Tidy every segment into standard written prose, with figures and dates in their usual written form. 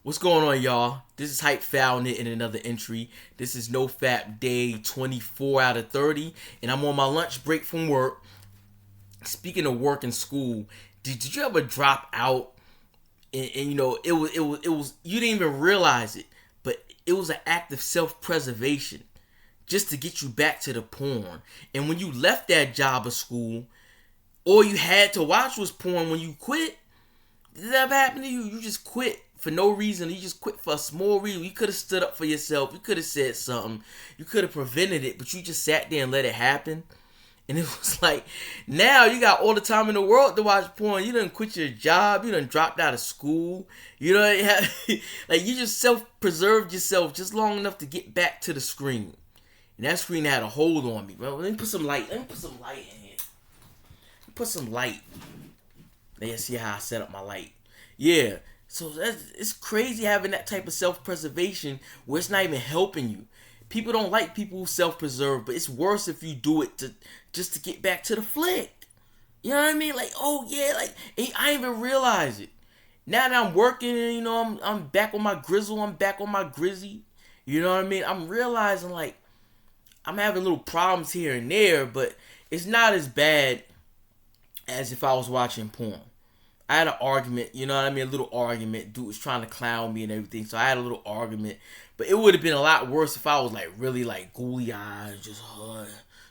What's going on, y'all? This is Hype Found It in another entry. This is NoFap Day 24 out of 30, and I'm on my lunch break from work. Speaking of work and school, did you ever drop out and it was you didn't even realize it, but it was an act of self-preservation just to get you back to the porn. And when you left that job or school, all you had to watch was porn when you quit. Did that ever happen to you? You just quit for no reason. You just quit for a small reason. You could have stood up for yourself. You could have said something. You could have prevented it, but you just sat there and let it happen. And it was like, now you got all the time in the world to watch porn. You done quit your job. You done dropped out of school. You know, like you just self-preserved yourself just long enough to get back to the screen. And that screen had a hold on me, bro. Let me put some light. Let me put some light in here. Put some light. Now you see how I set up my light. Yeah. So it's crazy having that type of self-preservation where it's not even helping you. People don't like people who self-preserve, but it's worse if you do it just to get back to the flick. You know what I mean? Like, oh yeah, like I didn't even realize it. Now that I'm working, and, I'm back on my grizzle. I'm back on my grizzy. You know what I mean? I'm realizing like I'm having little problems here and there, but it's not as bad as if I was watching porn. I had an argument, you know what I mean? A little argument. Dude was trying to clown me and everything, so I had a little argument. But it would have been a lot worse if I was like really like googly eyes,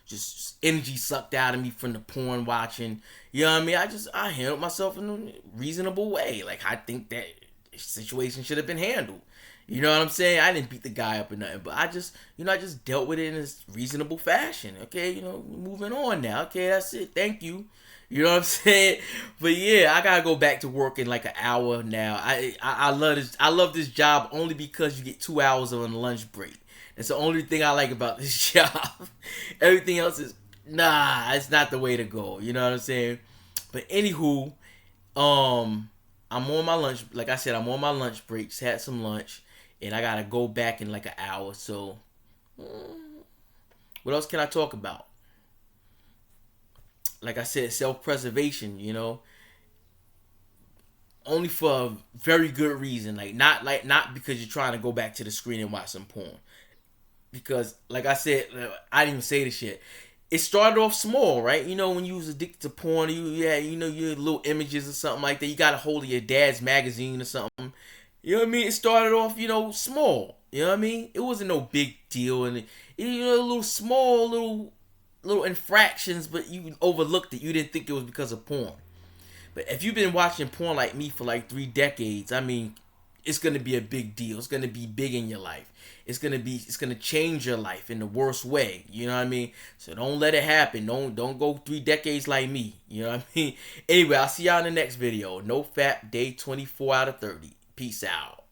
just energy sucked out of me from the porn watching. You know what I mean? I handled myself in a reasonable way. Like I think that situation should have been handled. You know what I'm saying? I didn't beat the guy up or nothing, but I just dealt with it in a reasonable fashion. Okay, moving on now. Okay, that's it. Thank you. You know what I'm saying? But yeah, I gotta go back to work in like an hour now. I love this. I love this job only because you get 2 hours of a lunch break. That's the only thing I like about this job. Everything else is it's not the way to go. You know what I'm saying? But anywho, I'm on my lunch. Like I said, I'm on my lunch break. Just had some lunch, and I gotta go back in like an hour. So, what else can I talk about? Like I said, self-preservation, only for a very good reason. Not because you're trying to go back to the screen and watch some porn. Because, like I said, I didn't even say this shit. It started off small, right? When you was addicted to porn, your little images or something like that. You got a hold of your dad's magazine or something. You know what I mean? It started off, small. You know what I mean? It wasn't no big deal, and a little small, little infractions, but you overlooked it. You didn't think it was because of porn. But if you've been watching porn like me for like 3 decades, I mean, it's gonna be a big deal. It's gonna be big in your life. It's gonna change your life in the worst way. You know what I mean? So don't let it happen. Don't go 3 decades like me. You know what I mean? Anyway, I'll see y'all in the next video. NoFap Day 24 out of 30. Peace out.